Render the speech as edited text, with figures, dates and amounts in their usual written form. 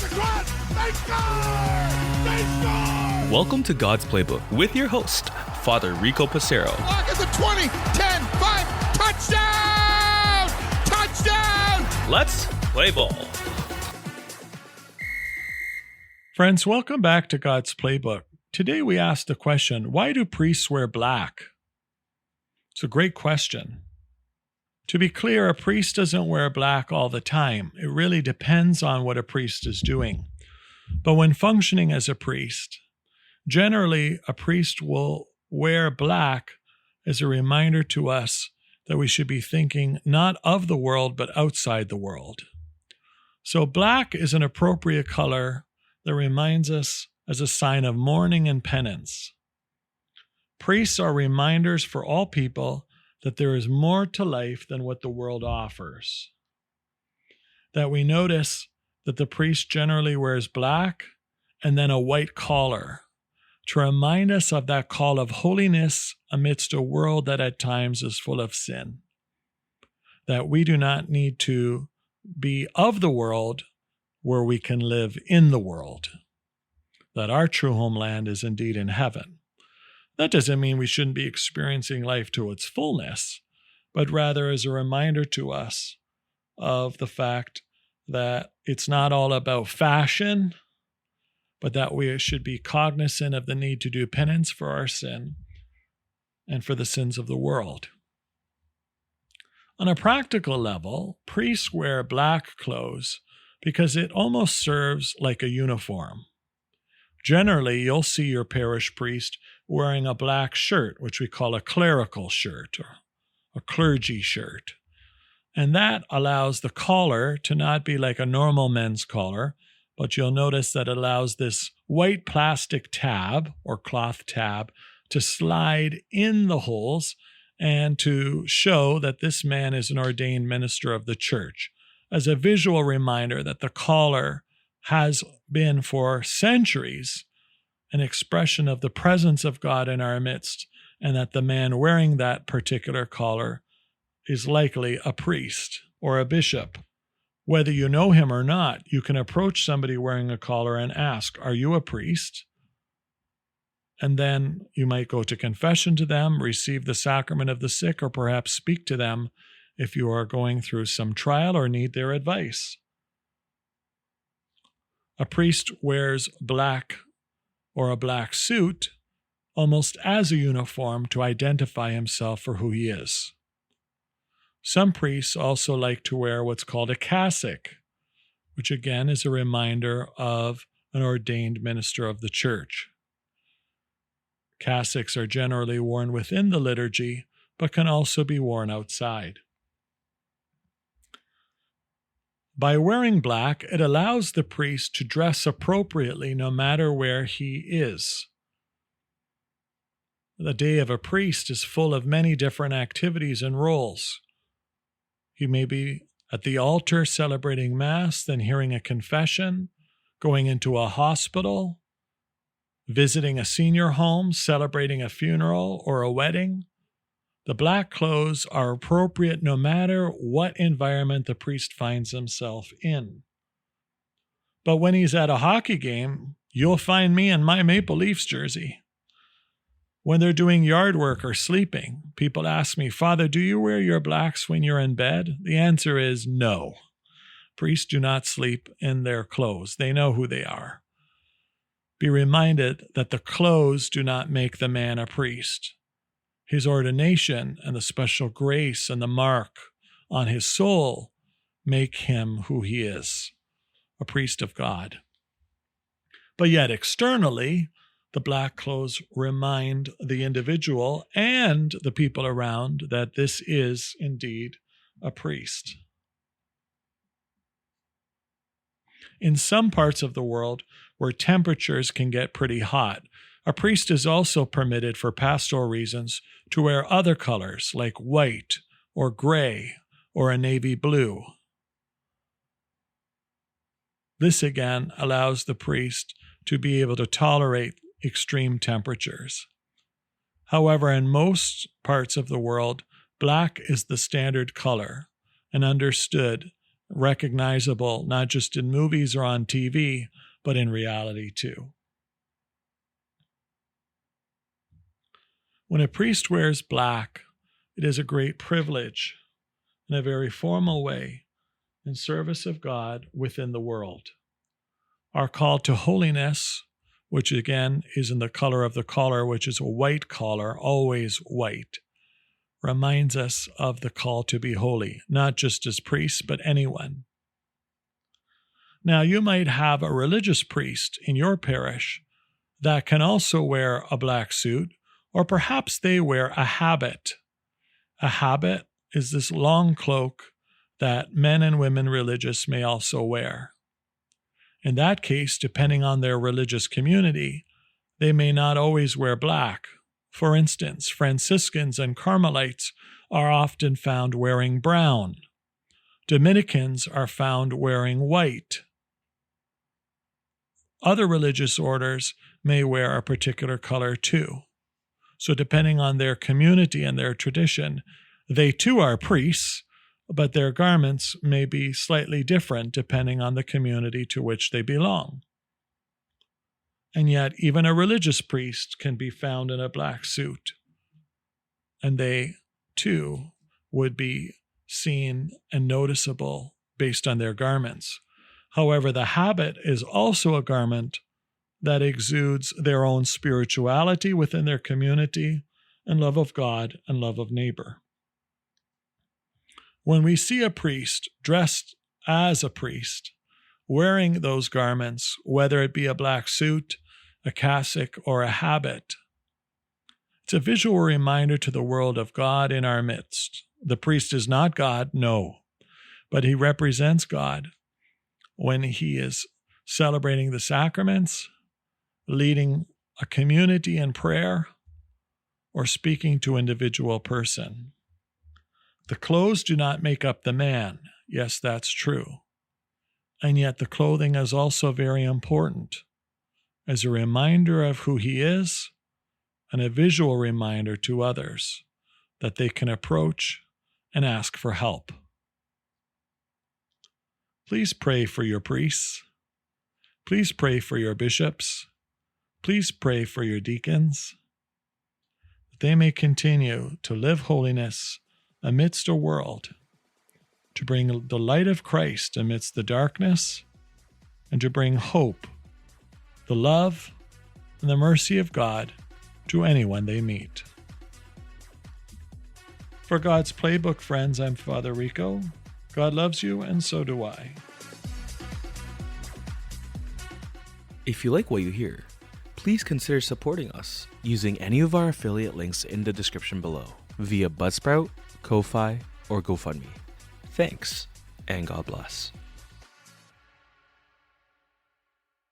They score! They score! Welcome to God's Playbook with your host, Father Rico Passero. Lock at the 20, 10, 5, touchdown! Touchdown! Let's play ball. Friends, welcome back to God's Playbook. Today we ask the question, why do priests wear black? It's a great question. To be clear, a priest doesn't wear black all the time. It really depends on what a priest is doing. But when functioning as a priest, generally a priest will wear black as a reminder to us that we should be thinking not of the world, but outside the world. So black is an appropriate color that reminds us as a sign of mourning and penance. Priests are reminders for all people that there is more to life than what the world offers. That we notice that the priest generally wears black and then a white collar to remind us of that call of holiness amidst a world that at times is full of sin. That we do not need to be of the world where we can live in the world. That our true homeland is indeed in heaven. That doesn't mean we shouldn't be experiencing life to its fullness, but rather as a reminder to us of the fact that it's not all about fashion, but that we should be cognizant of the need to do penance for our sin and for the sins of the world. On a practical level, priests wear black clothes because it almost serves like a uniform. Generally, you'll see your parish priest wearing a black shirt, which we call a clerical shirt or a clergy shirt. And that allows the collar to not be like a normal men's collar, but you'll notice that it allows this white plastic tab or cloth tab to slide in the holes and to show that this man is an ordained minister of the church, as a visual reminder that the collar has been for centuries an expression of the presence of God in our midst, and that the man wearing that particular collar is likely a priest or a bishop. Whether you know him or not, you can approach somebody wearing a collar and ask, "Are you a priest?" And then you might go to confession to them, receive the sacrament of the sick, or perhaps speak to them if you are going through some trial or need their advice. A priest wears black or a black suit almost as a uniform to identify himself for who he is. Some priests also like to wear what's called a cassock, which again is a reminder of an ordained minister of the church. Cassocks are generally worn within the liturgy, but can also be worn outside. By wearing black, it allows the priest to dress appropriately no matter where he is. The day of a priest is full of many different activities and roles. He may be at the altar celebrating Mass, then hearing a confession, going into a hospital, visiting a senior home, celebrating a funeral or a wedding. The black clothes are appropriate no matter what environment the priest finds himself in. But when he's at a hockey game, you'll find me in my Maple Leafs jersey. When they're doing yard work or sleeping, people ask me, "Father, do you wear your blacks when you're in bed?" The answer is no. Priests do not sleep in their clothes. They know who they are. Be reminded that the clothes do not make the man a priest. His ordination and the special grace and the mark on his soul make him who he is, a priest of God. But yet externally, the black clothes remind the individual and the people around that this is indeed a priest. In some parts of the world where temperatures can get pretty hot, a priest is also permitted for pastoral reasons to wear other colors like white or gray or a navy blue. This again allows the priest to be able to tolerate extreme temperatures. However, in most parts of the world, black is the standard color and understood recognizable not just in movies or on TV, but in reality too. When a priest wears black, it is a great privilege in a very formal way in service of God within the world. Our call to holiness, which again is in the color of the collar, which is a white collar, always white, reminds us of the call to be holy, not just as priests, but anyone. Now, you might have a religious priest in your parish that can also wear a black suit, or perhaps they wear a habit. A habit is this long cloak that men and women religious may also wear. In that case, depending on their religious community, they may not always wear black. For instance, Franciscans and Carmelites are often found wearing brown. Dominicans are found wearing white. Other religious orders may wear a particular color too. So depending on their community and their tradition, they too are priests, but their garments may be slightly different depending on the community to which they belong. And yet, even a religious priest can be found in a black suit, and they too would be seen and noticeable based on their garments. However, the habit is also a garment that exudes their own spirituality within their community and love of God and love of neighbor. When we see a priest dressed as a priest, wearing those garments, whether it be a black suit, a cassock, or a habit, it's a visual reminder to the world of God in our midst. The priest is not God, no, but he represents God when he is celebrating the sacraments, leading a community in prayer, or speaking to an individual person. The clothes do not make up the man. Yes, that's true. And yet the clothing is also very important as a reminder of who he is and a visual reminder to others that they can approach and ask for help. Please pray for your priests. Please pray for your bishops. Please pray for your deacons, that they may continue to live holiness amidst a world, to bring the light of Christ amidst the darkness, and to bring hope, the love, and the mercy of God to anyone they meet. For God's Playbook, friends, I'm Father Rico. God loves you, and so do I. If you like what you hear, please consider supporting us using any of our affiliate links in the description below via Buzzsprout, Ko-Fi, or GoFundMe. Thanks, and God bless.